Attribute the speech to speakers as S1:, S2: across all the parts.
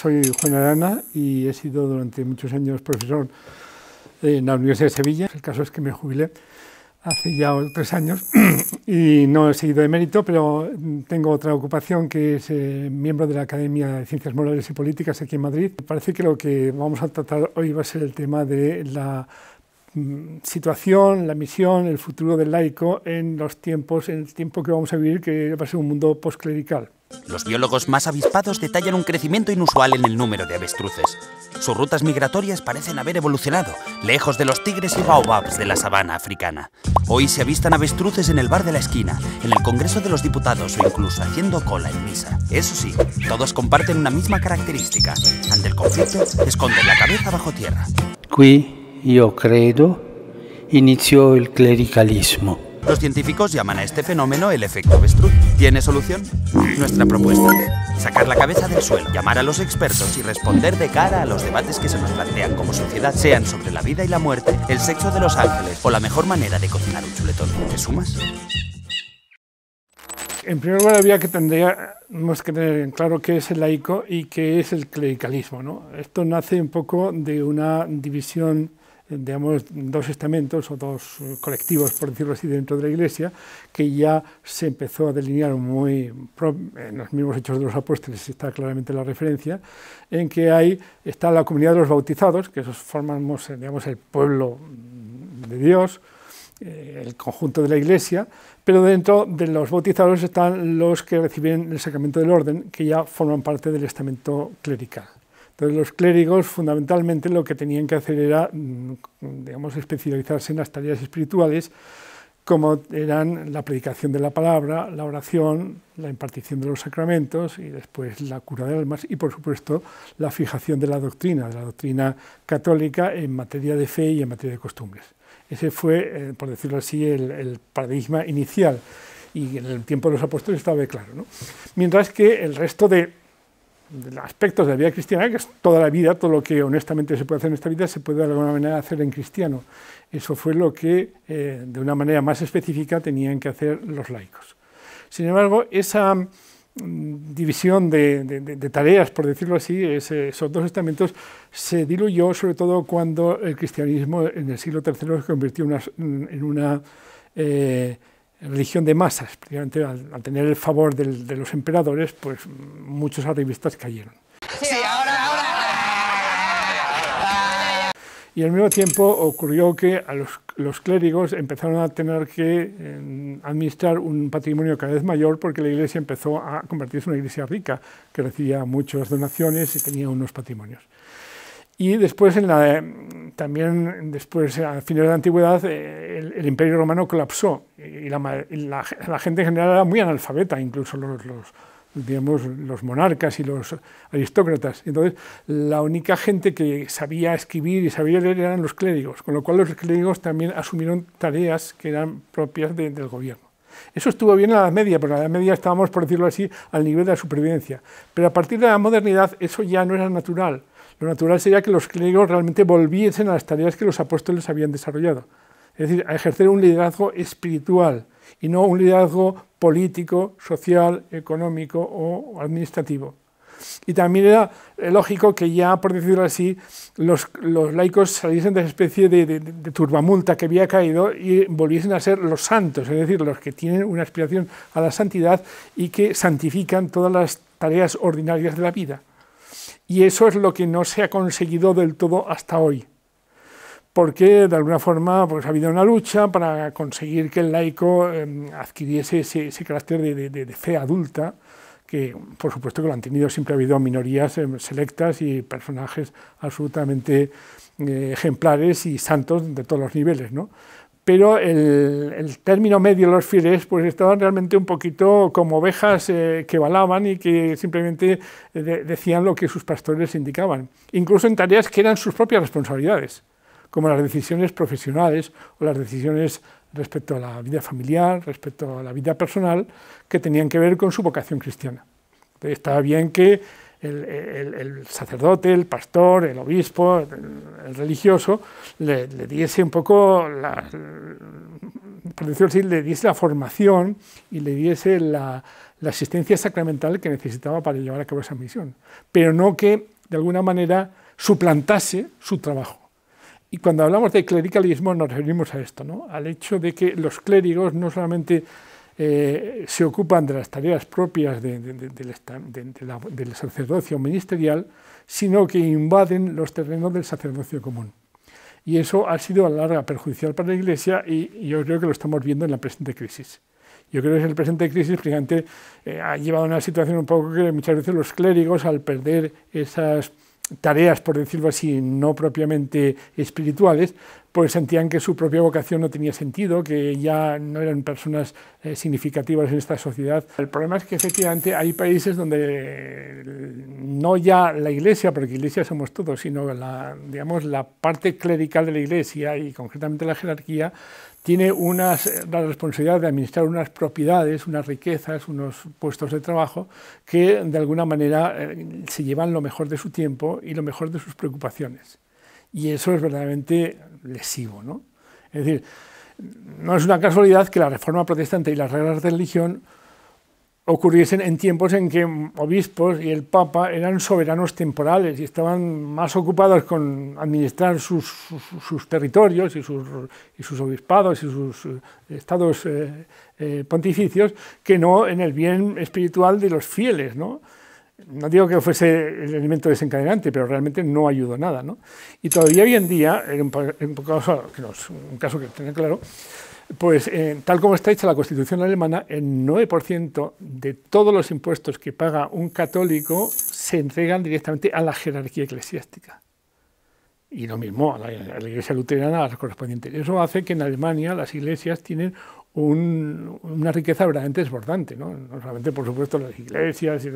S1: Soy Juan Arana y he sido durante muchos años profesor en la Universidad de Sevilla. El caso es que me jubilé hace ya 3 años y no he seguido de mérito, pero tengo otra ocupación que es miembro de la Academia de Ciencias Morales y Políticas aquí en Madrid. Parece que lo que vamos a tratar hoy va a ser el tema de la situación, la misión, el futuro del laico en los tiempos, en el tiempo que vamos a vivir, que va a ser un mundo posclerical.
S2: Los biólogos más avispados detallan un crecimiento inusual en el número de avestruces. Sus rutas migratorias parecen haber evolucionado, lejos de los tigres y baobabs de la sabana africana. Hoy se avistan avestruces en el bar de la esquina, en el Congreso de los Diputados o incluso haciendo cola en misa. Eso sí, todos comparten una misma característica. Ante el conflicto, esconden la cabeza bajo tierra.
S3: Qui, io credo, inició el clericalismo.
S2: Los científicos llaman a este fenómeno el efecto avestruz. ¿Tiene solución? Nuestra propuesta: sacar la cabeza del suelo, llamar a los expertos y responder de cara a los debates que se nos plantean como sociedad, sean sobre la vida y la muerte, el sexo de los ángeles o la mejor manera de cocinar un chuletón. ¿Te sumas?
S1: En primer lugar, tendríamos que tener en claro qué es el laico y qué es el clericalismo, ¿no? Esto nace un poco de una división, digamos, dos estamentos o dos colectivos, por decirlo así, dentro de la Iglesia, que ya se empezó a delinear en los mismos Hechos de los Apóstoles, está claramente la referencia, en que está la comunidad de los bautizados, que esos formamos, digamos, el pueblo de Dios, el conjunto de la Iglesia, pero dentro de los bautizados están los que reciben el sacramento del orden, que ya forman parte del estamento clerical. Entonces, los clérigos fundamentalmente lo que tenían que hacer era, digamos, especializarse en las tareas espirituales, como eran la predicación de la palabra, la oración, la impartición de los sacramentos y después la cura de almas y, por supuesto, la fijación de la doctrina católica en materia de fe y en materia de costumbres. Ese fue, por decirlo así, el paradigma inicial, y en el tiempo de los apóstoles estaba claro, ¿no? Mientras que el resto de aspectos de la vida cristiana, que es toda la vida, todo lo que honestamente se puede hacer en esta vida, se puede de alguna manera hacer en cristiano. Eso fue lo que, de una manera más específica, tenían que hacer los laicos. Sin embargo, esa división de tareas, por decirlo así, esos dos estamentos, se diluyó sobre todo cuando el cristianismo en el siglo III se convirtió en una religión de masas. Prácticamente al tener el favor de los emperadores, pues muchos arribistas cayeron.
S4: Sí, ahora.
S1: Y al mismo tiempo ocurrió que los clérigos empezaron a tener que administrar un patrimonio cada vez mayor, porque la Iglesia empezó a convertirse en una iglesia rica, que recibía muchas donaciones y tenía unos patrimonios. Y después, también después, a fines de la Antigüedad, el Imperio Romano colapsó y la gente en general era muy analfabeta, incluso los monarcas y los aristócratas. Entonces, la única gente que sabía escribir y sabía leer eran los clérigos, con lo cual los clérigos también asumieron tareas que eran propias del gobierno. Eso estuvo bien en la Edad Media, porque en la Edad Media estábamos, por decirlo así, al nivel de la supervivencia. Pero a partir de la modernidad eso ya no era natural. Lo natural sería que los clérigos realmente volviesen a las tareas que los apóstoles habían desarrollado. Es decir, a ejercer un liderazgo espiritual y no un liderazgo político, social, económico o administrativo. Y también era lógico que ya, por decirlo así, los laicos saliesen de esa especie de turbamulta que había caído y volviesen a ser los santos, es decir, los que tienen una aspiración a la santidad y que santifican todas las tareas ordinarias de la vida. Y eso es lo que no se ha conseguido del todo hasta hoy, porque de alguna forma pues, ha habido una lucha para conseguir que el laico adquiriese ese carácter de fe adulta, que por supuesto que lo han tenido, siempre ha habido minorías selectas y personajes absolutamente ejemplares y santos de todos los niveles, ¿no? Pero el término medio de los fieles pues estaban realmente un poquito como ovejas que balaban y que simplemente decían lo que sus pastores indicaban, incluso en tareas que eran sus propias responsabilidades, como las decisiones profesionales o las decisiones respecto a la vida familiar, respecto a la vida personal, que tenían que ver con su vocación cristiana. Entonces, estaba bien que el sacerdote, el pastor, el obispo, el religioso, le diese un poco, por decirlo así, le diese la formación y le diese la asistencia sacramental que necesitaba para llevar a cabo esa misión. Pero no que de alguna manera, suplantase su trabajo. Y cuando hablamos de clericalismo nos referimos a esto, ¿no? Al hecho de que los clérigos no solamente se ocupan de las tareas propias del sacerdocio ministerial, sino que invaden los terrenos del sacerdocio común. Y eso ha sido a la larga perjudicial para la Iglesia y yo creo que lo estamos viendo en la presente crisis. Yo creo que el presente crisis precisamente ha llevado a una situación un poco que muchas veces los clérigos, al perder esas tareas, por decirlo así, no propiamente espirituales, pues sentían que su propia vocación no tenía sentido, que ya no eran personas significativas en esta sociedad. El problema es que efectivamente hay países donde no ya la Iglesia, porque Iglesia somos todos, sino la parte clerical de la Iglesia y concretamente la jerarquía, tiene la responsabilidad de administrar unas propiedades, unas riquezas, unos puestos de trabajo que de alguna manera se llevan lo mejor de su tiempo y lo mejor de sus preocupaciones. Y eso es verdaderamente lesivo, ¿no? Es decir, no es una casualidad que la Reforma Protestante y las reglas de religión ocurriesen en tiempos en que obispos y el Papa eran soberanos temporales y estaban más ocupados con administrar sus territorios y sus obispados y sus estados pontificios que no en el bien espiritual de los fieles, ¿no? No digo que fuese el elemento desencadenante, pero realmente no ayudó nada, ¿no? Y todavía hoy en día, en un caso que tenga claro, pues tal como está hecha la Constitución alemana, el 9% de todos los impuestos que paga un católico se entregan directamente a la jerarquía eclesiástica. Y lo mismo a la Iglesia luterana, a las correspondientes. Eso hace que en Alemania las iglesias tienen una riqueza verdaderamente desbordante, ¿no? No solamente, por supuesto, las iglesias y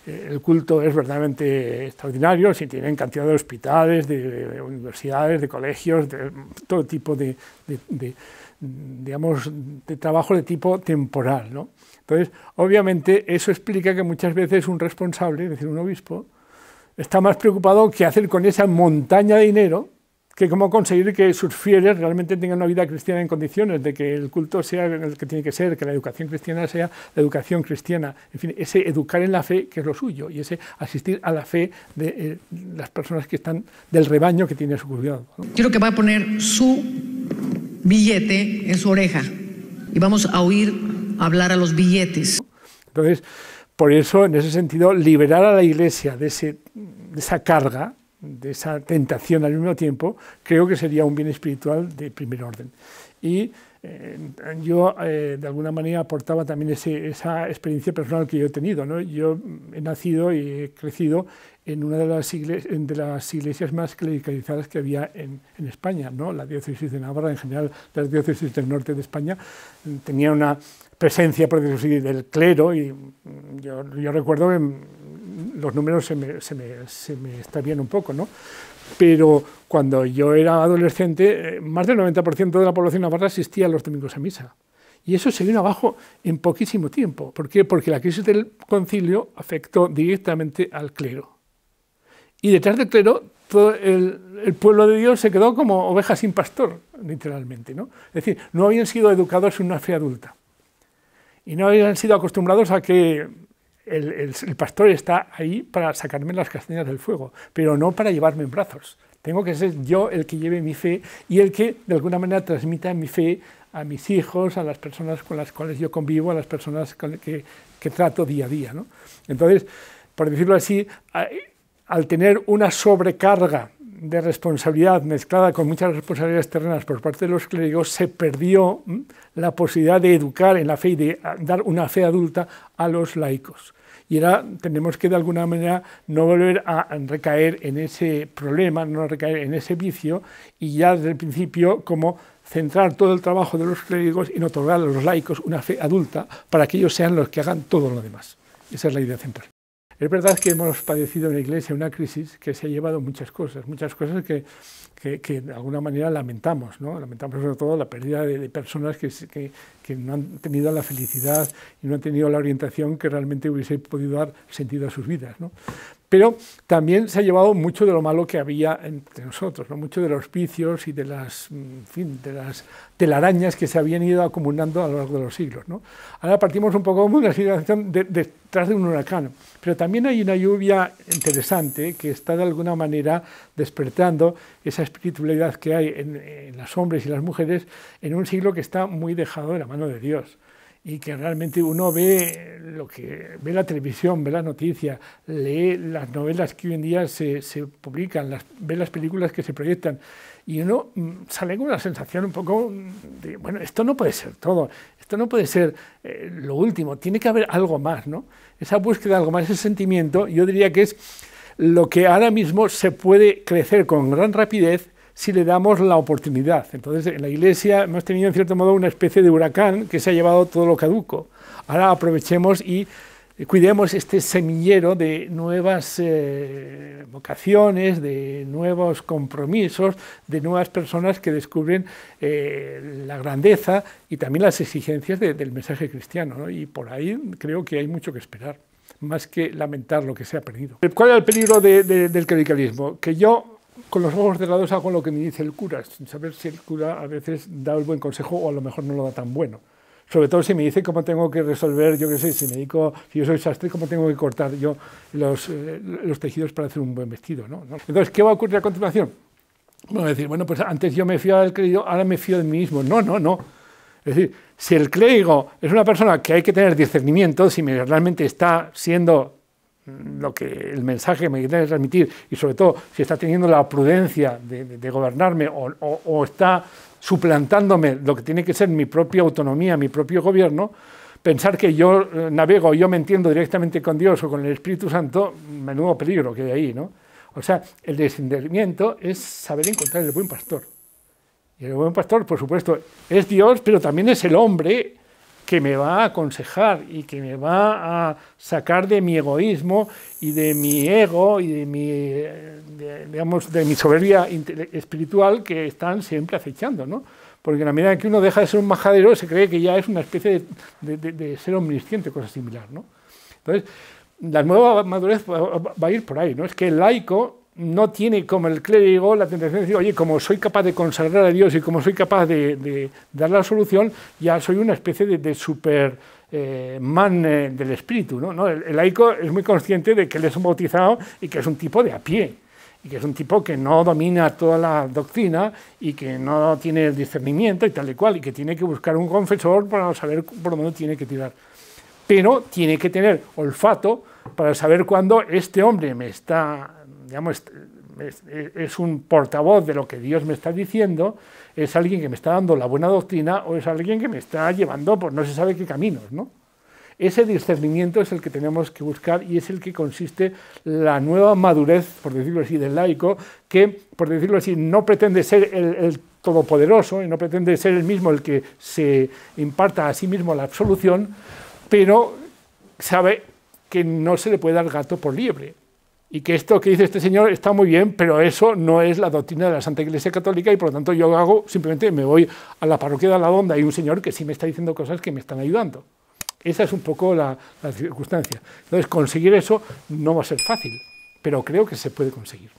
S1: el culto es verdaderamente extraordinario, si tienen cantidad de hospitales, de universidades, de colegios, de todo tipo de trabajo de tipo temporal, ¿no? Entonces, obviamente, eso explica que muchas veces un responsable, es decir, un obispo, está más preocupado qué hacer con esa montaña de dinero que cómo conseguir que sus fieles realmente tengan una vida cristiana en condiciones, de que el culto sea el que tiene que ser, que la educación cristiana sea la educación cristiana, en fin, ese educar en la fe que es lo suyo y ese asistir a la fe de las personas que están del rebaño que tiene a su cuidado, ¿no?
S4: Quiero que va a poner su billete en su oreja y vamos a oír hablar a los billetes.
S1: Entonces, por eso, en ese sentido, liberar a la Iglesia de esa carga, de esa tentación al mismo tiempo, creo que sería un bien espiritual de primer orden. Y yo, de alguna manera, aportaba también esa experiencia personal que yo he tenido, ¿no? Yo he nacido y he crecido en una de las iglesias más clericalizadas que había en España, ¿no? La diócesis de Navarra, en general las diócesis del norte de España, tenían una presencia, por decirlo así, del clero, y yo recuerdo que los números se me extravían un poco, ¿no? Pero cuando yo era adolescente, más del 90% de la población navarra asistía los domingos a misa. Y eso se vino abajo en poquísimo tiempo. ¿Por qué? Porque la crisis del concilio afectó directamente al clero. Y detrás del clero, todo el pueblo de Dios se quedó como ovejas sin pastor, literalmente, ¿no? Es decir, no habían sido educados en una fe adulta. Y no habían sido acostumbrados a que el pastor está ahí para sacarme las castañas del fuego, pero no para llevarme en brazos. Tengo que ser yo el que lleve mi fe y el que, de alguna manera, transmita mi fe a mis hijos, a las personas con las cuales yo convivo, a las personas que trato día a día, ¿no? Entonces, por decirlo así, al tener una sobrecarga de responsabilidad mezclada con muchas responsabilidades terrenas por parte de los clérigos, se perdió la posibilidad de educar en la fe y de dar una fe adulta a los laicos. Y ahora tenemos que, de alguna manera, no volver a recaer en ese problema, no recaer en ese vicio, y ya desde el principio como centrar todo el trabajo de los clérigos en otorgar a los laicos una fe adulta para que ellos sean los que hagan todo lo demás. Esa es la idea central. Es verdad que hemos padecido en la Iglesia una crisis que se ha llevado muchas cosas que de alguna manera lamentamos, ¿no? Lamentamos sobre todo la pérdida de personas que no han tenido la felicidad y no han tenido la orientación que realmente hubiese podido dar sentido a sus vidas, ¿no? pero también se ha llevado mucho de lo malo que había entre nosotros, ¿no? Mucho de los vicios y de las, en fin, de las telarañas que se habían ido acumulando a lo largo de los siglos, ¿no? Ahora partimos un poco de una situación detrás de un huracán, pero también hay una lluvia interesante que está de alguna manera despertando esa espiritualidad que hay en los hombres y las mujeres en un siglo que está muy dejado de la mano de Dios. Y que realmente uno ve la televisión, ve las noticias, lee las novelas que hoy en día se publican, ve las películas que se proyectan, y uno sale con una sensación un poco de, bueno, esto no puede ser todo, esto no puede ser lo último, tiene que haber algo más, ¿no? Esa búsqueda de algo más, ese sentimiento, yo diría que es lo que ahora mismo se puede crecer con gran rapidez si le damos la oportunidad. Entonces, en la Iglesia hemos tenido, en cierto modo, una especie de huracán que se ha llevado todo lo caduco. Ahora aprovechemos y cuidemos este semillero de nuevas vocaciones, de nuevos compromisos, de nuevas personas que descubren la grandeza y también las exigencias del mensaje cristiano, ¿no? Y por ahí creo que hay mucho que esperar, más que lamentar lo que se ha perdido. ¿Cuál es el peligro del clericalismo? Que yo, con los ojos cerrados, hago lo que me dice el cura, sin saber si el cura a veces da el buen consejo o a lo mejor no lo da tan bueno. Sobre todo si me dice cómo tengo que resolver, yo qué sé, si yo soy sastre, cómo tengo que cortar yo los tejidos para hacer un buen vestido, ¿no? Entonces, ¿qué va a ocurrir a continuación? Bueno, decir, bueno, pues antes yo me fiaba del clérigo, ahora me fío de mí mismo. No. Es decir, si el clérigo es una persona que hay que tener discernimiento, si realmente está siendo lo que el mensaje me quiere transmitir, y sobre todo si está teniendo la prudencia de gobernarme o está suplantándome lo que tiene que ser mi propia autonomía, mi propio gobierno, pensar que yo navego, yo me entiendo directamente con Dios o con el Espíritu Santo, menudo peligro que hay ahí, ¿no? O sea, el discernimiento es saber encontrar el buen pastor. Y el buen pastor, por supuesto, es Dios, pero también es el hombre que me va a aconsejar y que me va a sacar de mi egoísmo y de mi ego y de mi soberbia espiritual que están siempre acechando, ¿no? Porque en la medida en que uno deja de ser un majadero, se cree que ya es una especie de ser omnisciente, cosa similar, ¿no? Entonces, la nueva madurez va a ir por ahí, ¿no? Es que el laico no tiene, como el clérigo, la tentación de decir, oye, como soy capaz de consagrar a Dios y como soy capaz de dar la solución, ya soy una especie de superman del espíritu, ¿no? El laico es muy consciente de que él es un bautizado y que es un tipo de a pie, y que es un tipo que no domina toda la doctrina y que no tiene el discernimiento y tal y cual, y que tiene que buscar un confesor para saber por dónde tiene que tirar. Pero tiene que tener olfato para saber cuándo este hombre me está, digamos, es un portavoz de lo que Dios me está diciendo, es alguien que me está dando la buena doctrina o es alguien que me está llevando por no se sabe qué caminos, ¿no? Ese discernimiento es el que tenemos que buscar y es el que consiste la nueva madurez, por decirlo así, del laico, que, por decirlo así, no pretende ser el todopoderoso y no pretende ser el mismo el que se imparta a sí mismo la absolución, pero sabe que no se le puede dar gato por liebre. Y que esto que dice este señor está muy bien, pero eso no es la doctrina de la Santa Iglesia Católica y por lo tanto yo simplemente me voy a la parroquia de Aladonda, hay un señor que sí me está diciendo cosas que me están ayudando. Esa es un poco la circunstancia. Entonces, conseguir eso no va a ser fácil, pero creo que se puede conseguir.